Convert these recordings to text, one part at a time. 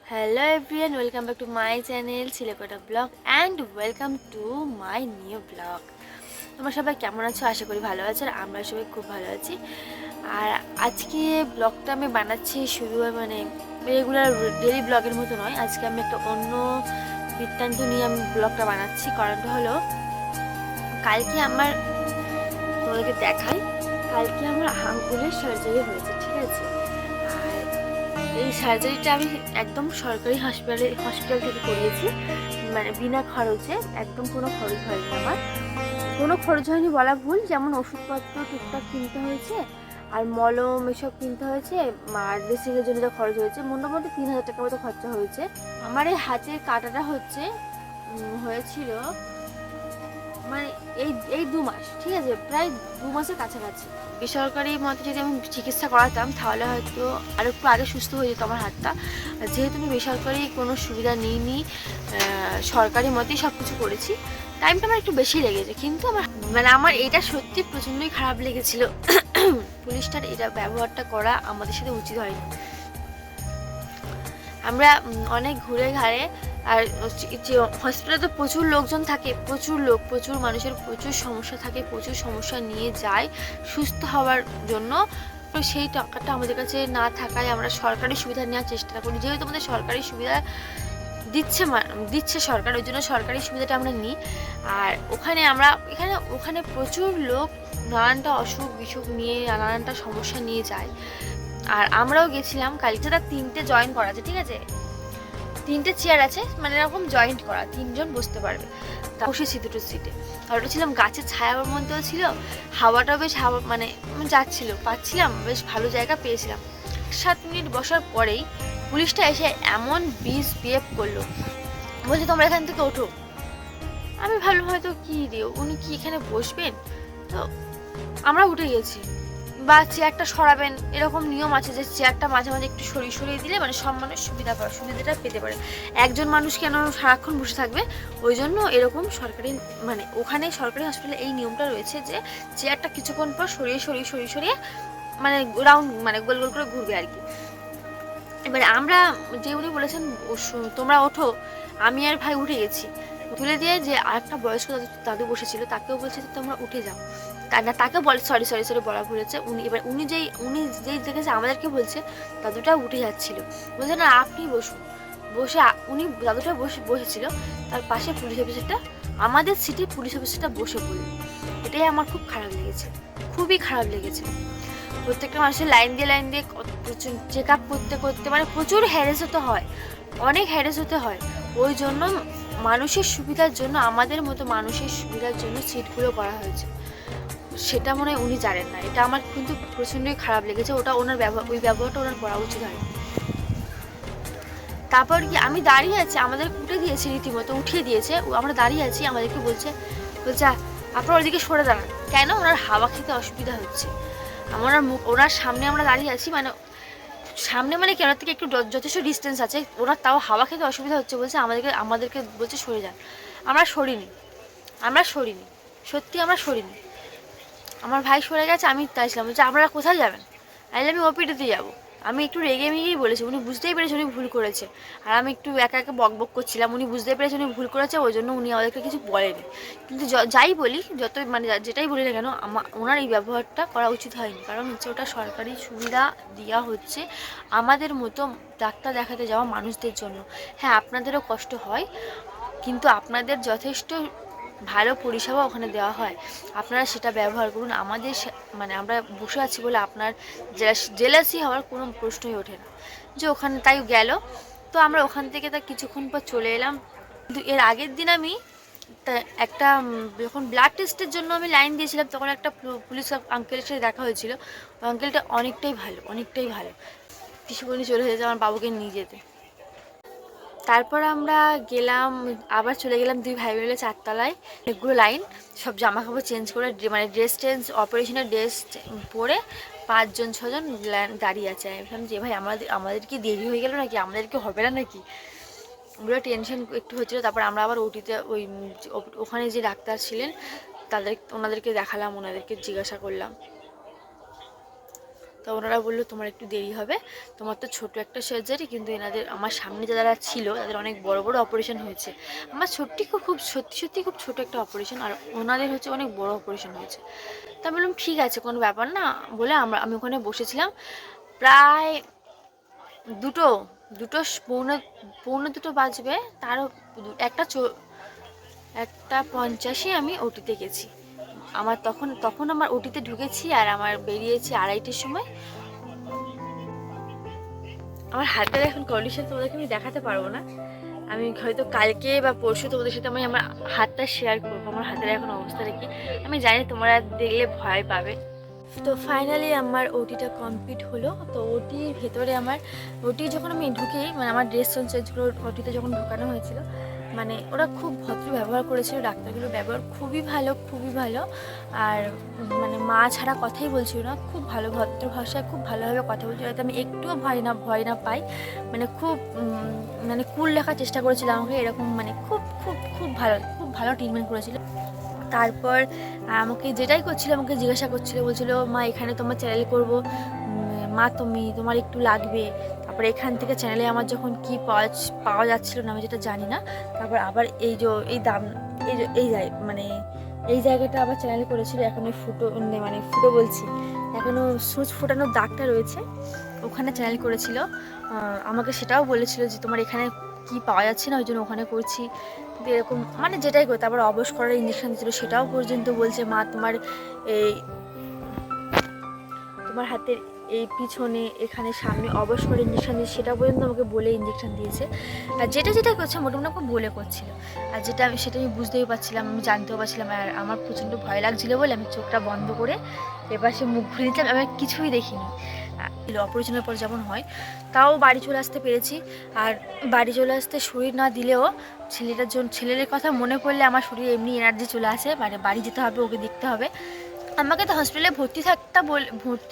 Hello everyone, welcome back to my channel Chilekota Vlog and welcome to my new vlog. তোমরা সবাই কেমন আছো? আশা করি ভালো আছো আর আমরা সবাই খুব ভালো আছি। আর আজকে ব্লগটা আমি বানাচ্ছি শুধু রেগুলার ডেইলি ব্লগের মতো নয়। আজকে আমি একটা অন্য বৃত্তান্ত নিয়ে আমি ব্লগটা বানাচ্ছি। কারণটা হলো কালকে তোমাদেরকে দেখাই, কালকে আমার আঙ্গুলের সার্জারি হয়েছে, ঠিক আছে? এই সার্জারিটা আমি একদম সরকারি হসপিটাল থেকে করিয়েছি, মানে বিনা খরচে, একদম কোনো খরচ হয়নি। আমার কোনো খরচ হয়নি বলা ভুল, যেমন ওষুধপত্র টুকটাক কিনতে হয়েছে আর মলম এসব কিনতে হয়েছে, আর ড্রেসিংয়ের জন্য যা খরচ হয়েছে মোটামুটি 3,000 টাকা মতো খরচা হয়েছে। আমার এই হাতের কাটাটা হয়েছিল মানে এই 2 মাস, ঠিক আছে, প্রায় 2 মাসের কাছাকাছি। বেসরকারি মতে যদি আমি চিকিৎসা করাতাম তাহলে হয়তো আর একটু আগে সুস্থ হয়ে যেত আমার হাতটা। যেহেতু আমি বেসরকারি কোনো সুবিধা নিইনি, সরকারি মতেই সব কিছু করেছি, টাইমটা আমার একটু বেশি লেগেছে। কিন্তু আমার এটা সত্যি প্রচণ্ডই খারাপ লেগেছিল। পুলিশটার এটা ব্যবহারটা করা আমাদের সাথে উচিত হয়নি। আমরা অনেক ঘুরে ঘাড়ে, আর হসপিটালে তো প্রচুর লোকজন থাকে, প্রচুর মানুষের প্রচুর সমস্যা থাকে, প্রচুর সমস্যা নিয়ে যায় সুস্থ হওয়ার জন্য। তো সেই টাকাটা আমাদের কাছে না থাকায় আমরা সরকারি সুবিধা নেওয়ার চেষ্টা করি। যেহেতু আমাদের সরকারি সুবিধা দিচ্ছে সরকার, ওই জন্য সরকারি সুবিধাটা আমরা নিই। আর ওখানে প্রচুর লোক নানানটা অসুখ বিসুখ নিয়ে, নানানটা সমস্যা নিয়ে যায়। আর আমরাও গেছিলাম কালকে। তার 3টে জয়েন করা আছে, ঠিক আছে, 3টে চেয়ার আছে, মানে এরকম জয়েন্ট করা, 3জন বসতে পারবে। বসেছি 2টো সিটে। আর ওটা ছিলাম গাছের ছায়ার মধ্যেও ছিল, হাওয়াটাও বেশ যাচ্ছিল, পাচ্ছিলাম, বেশ ভালো জায়গা পেয়েছিলাম। 7 মিনিট বসার পরেই পুলিশটা এসে এমন বিহেভ করলো, বলছে তোমরা এখান থেকে ওঠো। আমি ভাবলাম হয়তো কি দিও, উনি কি এখানে বসবেন? তো আমরা উঠে গেছি। বা চেয়ারটা সরাবেন, এরকম নিয়ম আছে যে চেয়ারটা মাঝে মাঝে একটু সরিয়ে দিলে মানে সব মানুষ সুবিধাটা পেতে পারে। একজন মানুষ কেন সারাক্ষণ বসে থাকবে? ওই জন্য এরকম ওখানে সরকারি হসপিটালে এই নিয়মটা রয়েছে যে চেয়ারটা কিছুক্ষণ পর সরিয়ে মানে রাউন্ড, মানে গোল গোল করে ঘুরবে আর কি। এবারে আমরা, যে উনি বলেছেন তোমরা ওঠো, আমি আর ভাই উঠে গেছি। তুলে দিয়ে যে আরেকটা বয়স্ক দাদু বসেছিল, তাকেও বলছে যে তোমরা উঠে যাও। তাকে বলে সরি বলা ভুলেছে। উনি যেই দেখেছে আমাদেরকে বলছে, দাদুটা উঠে যাচ্ছিল, বলছে না আপনি বসুন। উনি দাদুটা বসেছিল, তার পাশে পুলিশ অফিসারটা, আমাদের সিটে পুলিশ অফিসারটা বসে পড়ল। এটাই আমার খুব খারাপ লেগেছে, খুবই খারাপ লেগেছে। প্রত্যেকটা মানুষের লাইন দিয়ে চেক আপ করতে মানে প্রচুর হ্যারেস হতে হয়, অনেক হ্যারেস হতে হয়। ওই জন্য মানুষের সুবিধার জন্য, আমাদের মতো মানুষের সুবিধার জন্য সিটগুলো করা হয়েছে। সেটা মনে হয় উনি জানেন না। এটা আমার কিন্তু প্রচণ্ডই খারাপ লেগেছে। ওটা ওই ব্যবহারটা ওনার করা উচিত হয়। তারপর কি আমি দাঁড়িয়ে আছি, আমাদের উঠে দিয়েছে, রীতিমতো উঠিয়ে দিয়েছে, আমরা দাঁড়িয়ে আছি, আমাদেরকে বলছে আপনার ওইদিকে সরে দাঁড়ান। কেন? ওনার হাওয়া খেতে অসুবিধা হচ্ছে। ওনার সামনে আমরা দাঁড়িয়ে আছি, মানে সামনে মানে কি ওনার থেকে একটু যথেষ্ট ডিস্টেন্স আছে, ওনার তাও হাওয়া খেতে অসুবিধা হচ্ছে বলছে, আমাদেরকে বলছে সরে যান। আমরা সরিনি, সত্যি আমরা সরিনি। আমার ভাই সরে গেছে, আমি তাইছিলাম, বলছে আপনারা কোথায় যাবেন? আমি ওপিডিতে যাবো। আমি একটু রেগে মেগেই বলেছি, উনি বুঝতেই পেরেছে উনি ভুল করেছে। আর আমি একটু একা একা বক করছিলাম, উনি বুঝতেই পেরেছে উনি ভুল করেছে, ওই জন্য উনি আমাদেরকে কিছু বলেনি। কিন্তু যাই বলি, যেটাই বলি না কেন, ওনার এই ব্যবহারটা করা উচিত হয়নি। কারণ হচ্ছে ওটা সরকারি সুবিধা দেওয়া হচ্ছে আমাদের মতো ডাক্তার দেখাতে যাওয়া মানুষদের জন্য। হ্যাঁ, আপনাদেরও কষ্ট হয়, কিন্তু আপনাদের যথেষ্ট ভালো পরিষেবা ওখানে দেওয়া হয়, আপনারা সেটা ব্যবহার করুন। আমরা বসে আছি বলে আপনার জেলাসি হওয়ার কোনো প্রশ্নই ওঠে না। যে ওখানে তাই গেল। তো আমরা ওখান থেকে তার কিছুক্ষণ পর চলে এলাম। কিন্তু এর আগের দিন আমি একটা যখন ব্লাড টেস্টের জন্য আমি লাইন দিয়েছিলাম, তখন একটা পুলিশ আঙ্কেলের সাথে দেখা হয়েছিল। ওই আঙ্কেলটা অনেকটাই ভালো। পিছুবনি চলে যেতে আমার বাবুকে নিয়ে যেতে। তারপর আমরা আবার চলে গেলাম 2 ভাই মিলে 4 তলায়। অনেকগুলো লাইন, সব জামা কাপড় চেঞ্জ করে, মানে অপারেশনের ড্রেস পরে 5 জন 6 জন দাঁড়িয়ে আছে। আমি ভাবলাম যে ভাই আমাদের কি দেরি হয়ে গেল নাকি, আমাদেরকে হবে না নাকি, ওগুলো টেনশন একটু হচ্ছিলো। তারপর আমরা আবার ওটিতে ওখানে যে ডাক্তার ছিলেন ওনাদেরকে দেখালাম, ওনাদেরকে জিজ্ঞাসা করলাম। তো ওনারা বললো তোমার একটু দেরি হবে, তোমার তো ছোট একটা সার্জারি, কিন্তু এনাদের আমার সামনে যারা ছিল তাদের অনেক বড় বড় অপারেশন হয়েছে। আমার সত্যি খুব ছোট একটা অপারেশন, আর ওনাদের হচ্ছে অনেক বড় অপারেশন হয়েছে। তা বললাম ঠিক আছে, কোনো ব্যাপার না বলে আমি ওখানে বসেছিলাম প্রায় দুটো দুটো পৌনে পৌনে দুটো বাজবে, তারও একটা 1:50 আমি ওটিতে গেছি। আমার তখন আমার ওটিতে ঢুকেছি আর আমার বেরিয়েছি 2:30টার সময়। আমার হাতের এখন কন্ডিশন তোমাদেরকে আমি দেখাতে পারবো না, আমি হয়তো কালকে বা পরশু তোমাদের সাথে আমি আমার হাতটা শেয়ার করবো, আমার হাতের এখন অবস্থাটা কি। আমি জানি তোমরা দেখলে ভয় পাবে। তো ফাইনালি আমার ওটিটা কমপ্লিট হলো। তো ওটির ভেতরে ওটি যখন আমি ঢুকি, মানে আমার ড্রেস চেঞ্জ করে ওটিতে যখন ঢোকানো হয়েছিল, মানে ওরা খুব ভদ্র ব্যবহার করেছিল, ডাক্তারগুলোর ব্যবহার খুবই ভালো। আর মানে মা ছাড়া কথাই বলছিল না, খুব ভালো ভদ্র ভাষায় খুব ভালোভাবে কথা বলছিল, যাতে আমি একটুও ভয় না পাই। মানে খুব মানে কুল রাখার চেষ্টা করেছিল আমাকে, এরকম মানে খুব ভালো ট্রিটমেন্ট করেছিল। তারপর আমাকে যেটাই করছিল আমাকে জিজ্ঞাসা করছিল, বলছিল মা এখানে তোমার চ্যানেল করব, মা তোমার একটু লাগবে। তারপর এখান থেকে চ্যানেলে আমার যখন কি পাওয়া যাচ্ছিল না, আমি যেটা জানি না। তারপর আবার এই দাম মানে এই জায়গাটা আবার চ্যানেল করেছিল, এখন ফুটো বলছি, এখনও সুচ ফোটানোর দাগটা রয়েছে, ওখানে চ্যানেল করেছিল। আমাকে সেটাও বলেছিল যে তোমার এখানে কি পাওয়া যাচ্ছে না, ওই জন্য ওখানে করছি। এরকম মানে যেটাই করে। তারপর অবশ করার ইঞ্জেকশন দিয়েছিল, সেটাও পর্যন্ত বলছে মা তোমার হাতের এই পিছনে এখানে সামনে অবশ করে ইঞ্জেকশন দিয়েছে, সেটা পর্যন্ত আমাকে বলে ইঞ্জেকশন দিয়েছে। আর যেটা করছে মোটামুটি আমাকে বলে করছিল, আর সেটা আমি বুঝতেই পারছিলাম, আমি জানতেও পারছিলাম। আর আমার প্রচণ্ড ভয় লাগছিল বলে আমি চোখটা বন্ধ করে এপাশে মুখ ঘুরে দিচ্ছিলাম, আমি কিছুই দেখিনি। অপারেশনের পর যেমন হয়, তাও বাড়ি চলে আসতে পেরেছি। আর বাড়ি চলে আসতে শরীর না দিলেও ছেলের কথা মনে পড়লে আমার শরীরে এমনি এনার্জি চলে আসে, মানে বাড়ি যেতে হবে, ওকে দেখতে হবে। আমাকে তো হসপিটালে ভর্তি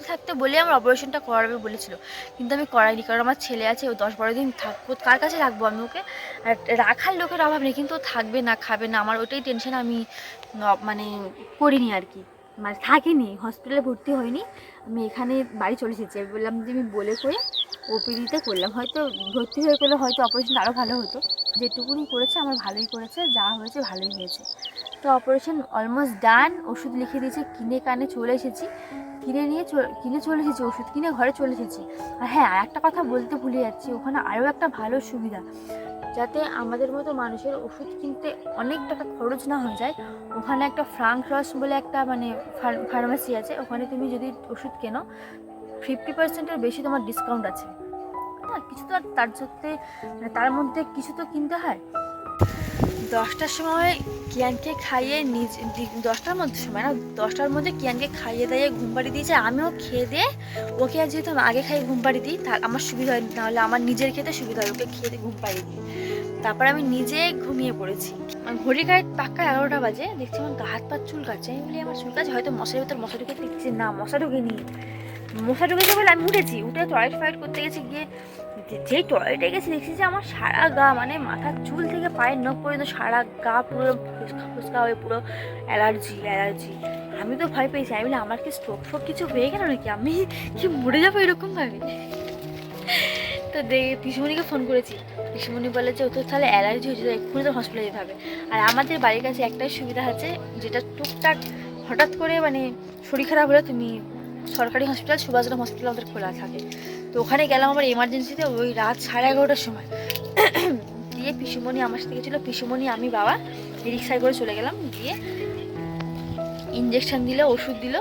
থাকতে বলে আমার অপারেশনটা করাবে বলেছিল, কিন্তু আমি করাইনি, কারণ আমার ছেলে আছে, ও 10-12 দিন থাকবো, কার কাছে রাখবো আমি ওকে? আর রাখার লোকের অভাব নেই, কিন্তু ও থাকবে না, খাবে না, আমার ওটাই টেনশন, আমি মানে করিনি আর কি, মানে থাকিনি, হসপিটালে ভর্তি হয়নি, আমি এখানে বাড়ি চলে এসেছি। আমি বললাম যে আমি বলে করে ওপিডিতে করলাম, হয়তো ভর্তি হয়ে করলে হয়তো অপারেশনটা আরও ভালো হতো। যেটুকুনি করেছে আমার ভালোই করেছে, যা হয়েছে ভালোই হয়েছে। তো অপারেশন অলমোস্ট ডান, ওষুধ লিখে দিয়েছে, কিনে চলে এসেছি, কিনে চলে এসেছি, ওষুধ কিনে ঘরে চলে এসেছি। আর হ্যাঁ, আর একটা কথা বলতে ভুলে যাচ্ছি, ওখানে আরও একটা ভালো সুবিধা, যাতে আমাদের মতো মানুষের ওষুধ কিনতে অনেক টাকা খরচ না হয়ে যায়, ওখানে একটা ফ্রাঙ্ক রস বলে একটা মানে ফার্মেসি আছে, ওখানে তুমি যদি ওষুধ কেনো 50%-এর বেশি তোমার ডিসকাউন্ট আছে। হ্যাঁ, কিছু তো আর তার মধ্যে কিছু তো কিনতে হয়। 10টার সময় কিয়ানকে খাইয়ে 10টার মধ্যে সময় না, 10টার মধ্যে কিয়ানকে খাইয়ে দাইয়ে ঘুম পাড়িয়ে দিয়েছে। আমিও খেয়ে দিয়ে ওকে, আর যেহেতু আমি আগে খাইয়ে ঘুম পাড়িয়ে দিই, তার আমার সুবিধা হয়, নাহলে আমার নিজের খেতে সুবিধা হয়, ওকে খেয়ে দিয়ে ঘুম পাড়িয়ে দিই। তারপর আমি নিজে ঘুমিয়ে পড়েছি। ঘড়ির গায়ে পাক্কা 11টা বাজে, দেখছি আমার গা হাত পা চুল কাচ্ছে। আমি বলি আমার চুল কাছে, হয়তো মশার ভিতর মশা ঢুকে, দেখছি না মশা ঢুকেনি। মশা ঢুকেছে বলে আমি উঠে টয়লেট করতে গেছি, গিয়ে যেই টয়লেটে গেছি দেখছি যে আমার সারা গা, মানে মাথার চুল থেকে পায়ের নখ পর্যন্ত সারা গা পুরো ফুসকা হয়ে পুরো অ্যালার্জি। আমি তো ভয় পেয়েছি, আমি বলি আমার কি স্ট্রোক কিছু হয়ে গেল নাকি, আমি কি মরে যাবো এরকমভাবে। তো পিসুমণিকে ফোন করেছি, পিসুমণি বলে যে ও তো তাহলে অ্যালার্জি হয়েছে, এক্ষুনি তো হসপিটালে যেতে হবে। আর আমাদের বাড়ির কাছে একটাই সুবিধা আছে, যেটা টুকটাক হঠাৎ করে মানে শরীর খারাপ হলে তুমি সরকারি হসপিটাল সুভাষগ্রাম হসপিটাল আমাদের খোলা থাকে, তো ওখানে গেলাম আমার এমার্জেন্সিতে ওই রাত 11:30টার সময়। দিয়ে পিসুমণি আমার সাথে গেছিলো, পিসুমণি আমি বাবা রিক্সায় করে চলে গেলাম, গিয়ে ইঞ্জেকশন দিল, ওষুধ দিল,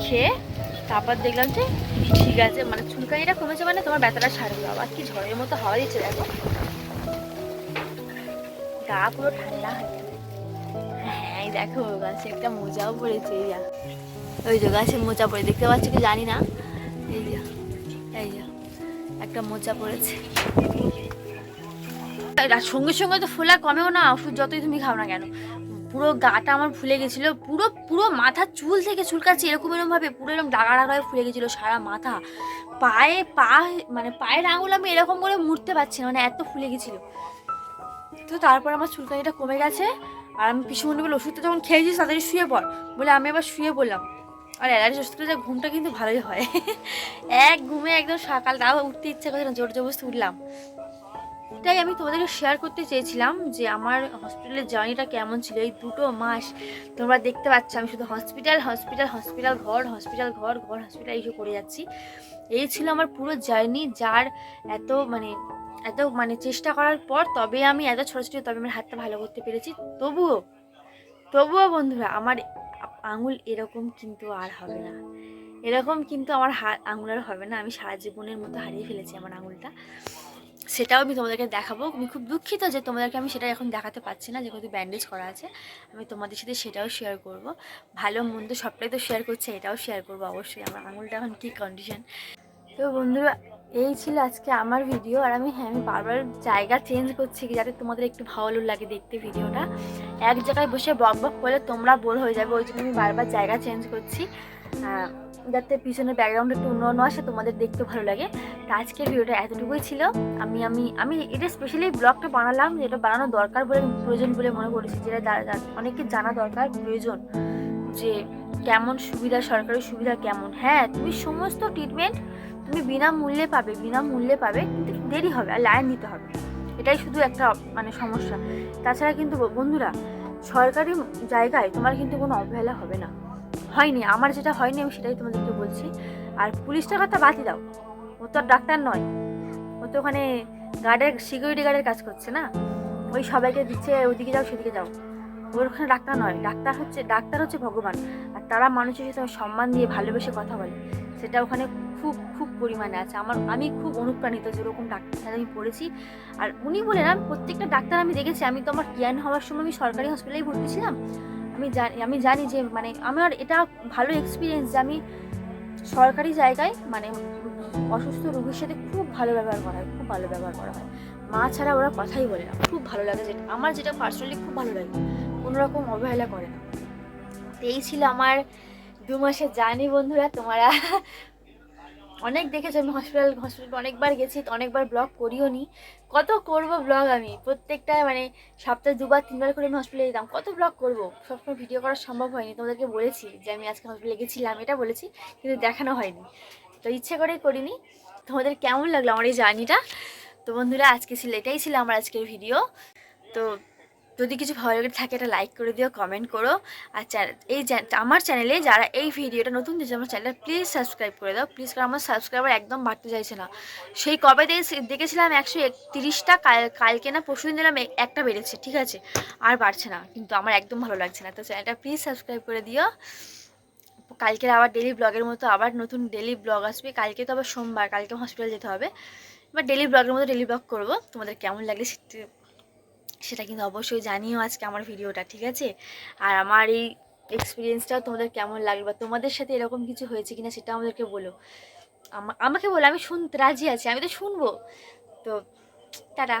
খেয়ে তারপর দেখলাম যে ঠিক আছে, মানে চুলকানিটা কমেছে, মানে তোমার ব্যথাটা ছাড়বে। আবার কি ঝড়ের মতো হাওয়া দিচ্ছে, দেখো গা পুরো ঠান্ডা হয়ে গেছে। হ্যাঁ দেখো গাছে একটা মোজাও পড়েছে, ওই যে গাছে মোজা পড়ে, দেখতে পাচ্ছ কি জানি না, এই যে একটা মোজা পড়েছে। সঙ্গে সঙ্গে তো ফোলা কমেও না, ওষুধ যতই তুমি খাও না কেন। পুরো গাটা আমার ফুলে গেছিলো, পুরো মাথার চুল থেকে চুলকাচ্ছে এরকম ভাবে, পুরো এরকম ডাগা হয়ে ফুলে গেছিলো সারা মাথা। মানে পায়ের আঙুল আমি এরকম করে মুড়তে পারছি না, মানে এত ফুলে গেছিলো। তো তারপর আমার চুলকানিটা কমে গেছে। আর আমি পিসুমণি বলে ওষুধটা যখন খেয়েছিস তাড়াতাড়ি শুয়ে পড় বলে, আমি আবার শুয়ে পড়লাম। আর অ্যালার্জি ওষুধ খেলে ঘুমটা কিন্তু ভালোই হয়। এক ঘুমে একদম সকাল, তাও উঠতে ইচ্ছা করে না, জোর জবরদস্তি উঠলাম। তাই আমি তোমাদেরকে শেয়ার করতে চেয়েছিলাম যে আমার হসপিটালের জার্নিটা কেমন ছিল এই 2 মাস। তোমরা দেখতে পাচ্ছ আমি শুধু হসপিটাল হসপিটাল হসপিটাল ঘর হসপিটাল ঘর ঘর হসপিটাল এইসব করে যাচ্ছি। এই ছিল আমার পুরো জার্নি, যার এত মানে চেষ্টা করার পর তবে আমি এত ছোটো ছোটো তবে আমার হাতটা ভালো করতে পেরেছি। তবুও বন্ধুরা আমার আঙুল এরকম কিন্তু আর হবে না, এরকম কিন্তু আমার আঙুল আর হবে না। আমি সারা জীবনের মতো হারিয়ে ফেলেছি আমার আঙুলটা, সেটাও আমি তোমাদেরকে দেখাবো। আমি খুব দুঃখিত যে তোমাদেরকে আমি সেটা এখন দেখাতে পারছি না, যেহেতু ব্যান্ডেজ করা আছে। আমি তোমাদের সাথে সেটাও শেয়ার করব, ভালো মন্দ সবটাই তো শেয়ার করছি, এটাও শেয়ার করব অবশ্যই আমার আঙুলটা এখন কী কন্ডিশন। তো বন্ধুরা এই ছিল আজকে আমার ভিডিও। আর আমি বারবার জায়গা চেঞ্জ করছি যাতে তোমাদের একটু ভালো লাগে দেখতে ভিডিওটা। এক জায়গায় বসে বক বক করলে তোমরা বোর হয়ে যাবে, ওই জন্য আমি বারবার জায়গা চেঞ্জ করছি যাতে পিছনের ব্যাকগ্রাউন্ড একটু অন্য আসে, তোমাদের দেখতে ভালো লাগে। তো আজকের ভিডিওটা এতটুকুই ছিল। আমি আমি আমি এটা স্পেশালি ব্লগটা বানালাম, যেটা বানানো দরকার বলে প্রয়োজন বলে মনে করেছি, যেটা অনেকে জানা দরকার প্রয়োজন যে কেমন সুবিধা, সরকারি সুবিধা কেমন। হ্যাঁ, তুমি সমস্ত ট্রিটমেন্ট তুমি বিনামূল্যে পাবে, কিন্তু দেরি হবে আর লাইন দিতে হবে, এটাই শুধু একটা মানে সমস্যা। তাছাড়া কিন্তু বন্ধুরা সরকারি জায়গায় তোমার কিন্তু কোনো অবহেলা হবে না, হয়নি আমার, যেটা হয়নি আমি সেটাই তোমাদেরকে বলছি। আর পুলিশটার কথা বাদই দাও, ও তো আর ডাক্তার নয়, ও তো ওখানে সিকিউরিটি গার্ডের কাজ করছে না, ওই সবাইকে দিচ্ছে ওদিকে যাও সেদিকে যাও। ওর ওখানে ডাক্তার নয়, ডাক্তার হচ্ছে ভগবান। আর তারা মানুষের সাথে সম্মান দিয়ে ভালোবেসে কথা বলে, সেটা ওখানে খুব খুব পরিমাণে আছে। আমি খুব অনুপ্রাণিত যেরকম ডাক্তার সাথে আমি পড়েছি। আর উনি বলেন আমি প্রত্যেকটা ডাক্তার আমি দেখেছি। আমি তো আমার জ্ঞান হওয়ার সময় আমি সরকারি হসপিটালেই ভর্তি ছিলাম। আমি জানি যে মানে আমার এটা ভালো এক্সপিরিয়েন্স যে আমি সরকারি জায়গায় মানে অসুস্থ রোগীর সাথে খুব ভালো ব্যবহার করা হয়, খুব ভালো ব্যবহার করা হয়। মা ছাড়া ওরা কথাই বলে না, খুব ভালো লাগে, যেটা আমার যেটা পার্সোনালি খুব ভালো লাগে, কোনোরকম অবহেলা করে না। তো এই ছিল আমার 2 মাসের জার্নি বন্ধুরা। তোমরা অনেক দেখেছো আমি হসপিটাল অনেকবার গেছি, অনেকবার ব্লগ করিও নি। কত করব ব্লগ, আমি প্রত্যেকটা মানে সপ্তাহে 2বার 3বার করে আমি হসপিটালে যেতাম, কত ব্লগ করব, সবসময় ভিডিও করা সম্ভব হয়নি। তোমাদেরকে বলেছি যে আমি আজকে হসপিটালে গেছিলাম, এটা বলেছি, কিন্তু দেখানো হয়নি, তো ইচ্ছে করেই করিনি। তোমাদের কেমন লাগলো আমার এই জার্নিটা? তো বন্ধুরা এটাই ছিল আমার আজকের ভিডিও। তো যদি কিছু ভালো লেগে থাকে এটা লাইক করে দিও, কমেন্ট করো। আর আমার চ্যানেলে যারা এই ভিডিওটা নতুন দিয়েছে আমার চ্যানেলটা প্লিজ সাবস্ক্রাইব করে দাও প্লিজ, কারণ আমার সাবস্ক্রাইবার একদম বাড়তে চাইছে না। সেই কবে দেখেছিলাম 131টা, কালকে না পরশুদিন দিলাম একটা বেড়েছে, ঠিক আছে, আর বাড়ছে না, কিন্তু আমার একদম ভালো লাগছে না। তো চ্যানেলটা প্লিজ সাবস্ক্রাইব করে দিও। কালকের আবার ডেলি ব্লগের মতো আবার নতুন ডেলি ব্লগ আসবে। কালকে তো আবার সোমবার, কালকে হসপিটাল যেতে হবে, এবার ডেলি ব্লগের মতো ডেলি ব্লগ করবো। তোমাদের কেমন লাগলে সেটা কিন্তু অবশ্যই জানিও আজকে আমার ভিডিওটা, ঠিক আছে। আর আমার এই এক্সপিরিয়েন্সটাও তোমাদের কেমন লাগবে, বা তোমাদের সাথে এরকম কিছু হয়েছে কিনা সেটা আমাদেরকে বলো, আমাকে বলো, আমি শুনতে রাজি আছি, আমি তো শুনবো। তো টাটা।